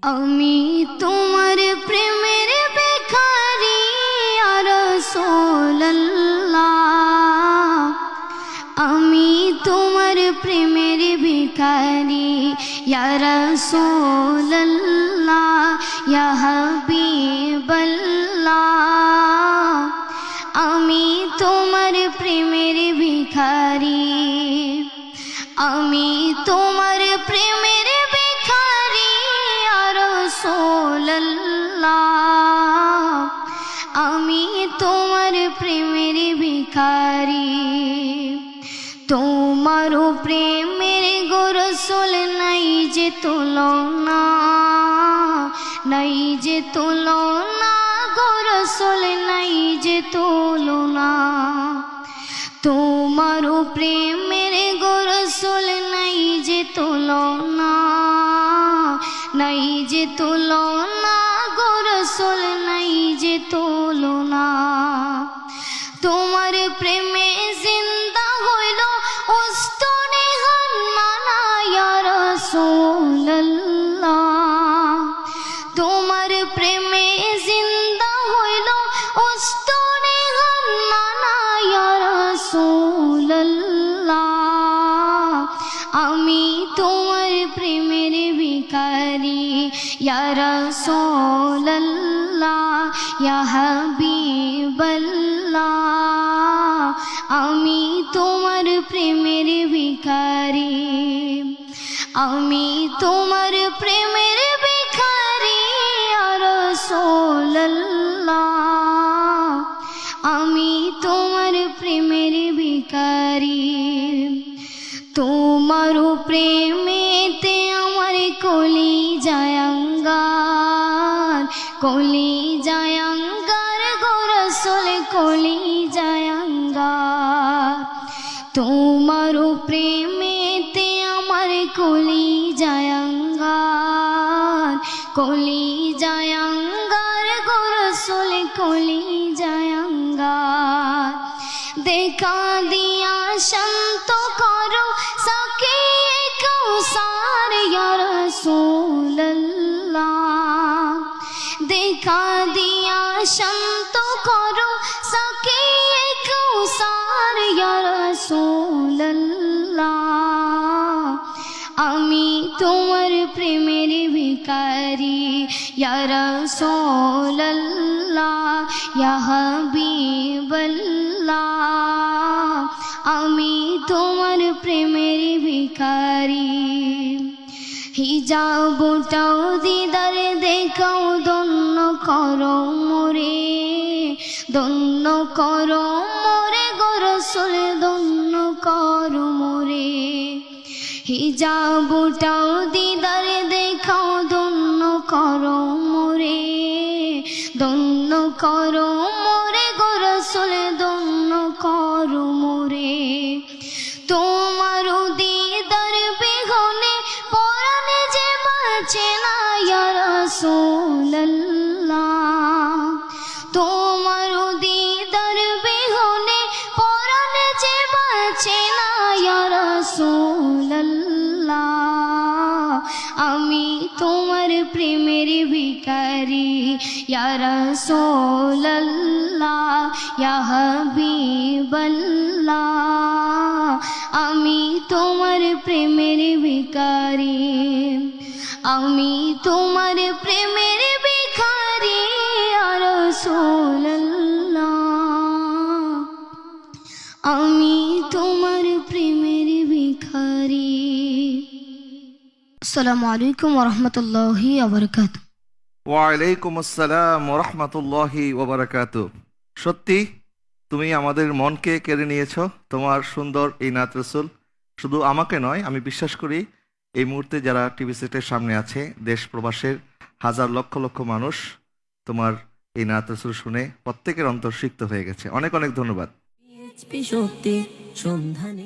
আমি তোমার প্রেমের ভিখারি ইয়া রাসূলুল্লাহ, আমি তোমার প্রেমের ভিখারি ইয়া রাসূলুল্লাহ, ইয়া হাবিবাল্লাহ, আমি তোমার প্রেমের ভিখারি, আমি তোমার প্রেমের ভিখারি ইয়া রাসূলুল্লাহ, আমি তোমার প্রেমের ভিখারি। তোমার প্রেমের গো রাসূল নাই যে তুলনা, নাই যে তুলনা গো রাসূল নাই যে তুলনা। তোমার প্রেমের গো রাসূল নাই যে তুলনা, নাই যে তুলনা গো রাসূল নাই যে তুলনা। তোমার প্রেমে জিন্দা হইল উস্তনে হান্নানা ইয়া রাসূলুল্লাহ, তোমার প্রেমে জিন্দা হইল উস্তনে হান্নানা ইয়া রাসূলুল্লাহ, আমি তোমার প্রেমের ভিখারি ইয়া রাসূলুল্লাহ, ইয়া হাবিবাল্লাহ, আমি তোমার প্রেমের ভিখারি, আমি তোমার প্রেমের ভিখারি ইয়া রাসূলুল্লাহ, আমি তোমার প্রেমের ভিখারি। তোমার প্রেমেতে আমার কলিজায় আঙ্গার, কলিজায় আঙ্গার গো রাসূল কলিজায় আঙ্গার। তোমার প্রেমেতে আমার কলিজায় আঙ্গার, কলিজায় আঙ্গার গো রাসূল কলিজায় আঙ্গার। দেখা দিয়া শান্ত করো সাকিয়ে কাউসার ইয়া রাসূলুল্লাহ, দেখা দিয়া শান্ত করো সাকিয়ে কাউসার ইয়া রাসূলুল্লাহ, আমি তোমার প্রেমের ভিখারি ইয়া রাসূলুল্লাহ, ইয়া হাবিবাল্লাহ, আমি তোমার প্রেমের ভিখারি। হিজাবটাও দিদার দেখাও ধন্য করো মোরে, ধন্য করো মোরে গো রাসূল ধন্য করো মোরে। হিজাবটাও দিদার দেখাও ধন্য করো মোরে, ধন্য করো মোরে গো রাসূল ধন্য করো মোরে। তোমার দিদার বিহনে পরাণে যে বাঁচে না ইয়া রাসূলুল্লাহ, তোমার দিদার বিহনে পরাণে যে বাঁচে না ইয়া রাসূলুল্লাহ, আমি তোমার প্রেমের ভিখারি ইয়া রাসূলুল্লাহ, ইয়া হাবিবাল্লাহ, আমি তোমার প্রেমের ভিখারি, আমি তোমার প্রেমের ভিখারি ইয়া রাসূলুল্লাহ, আমি তোমার প্রেমের ভিখারি। আসসালামু আলাইকুম ওয়া রাহমাতুল্লাহি ওয়া বারাকাতুহু। ওয়ালাইকুম আসসালাম ওয়া রাহমাতুল্লাহি ওয়া বারাকাতুহু। সত্যি তুমি আমাদের মনকে কেড়ে নিয়েছো তোমার সুন্দর এই নাত রাসূল। শুধু আমাকে নয়, আমি বিশ্বাস করি এই মুহূর্তে যারা টিভি সেটের সামনে আছে দেশ প্রবাসের হাজার লক্ষ লক্ষ মানুষ তোমার এই নাত রাসূল শুনে প্রত্যেকের অন্তর সিক্ত হয়ে গেছে। অনেক অনেক ধন্যবাদ।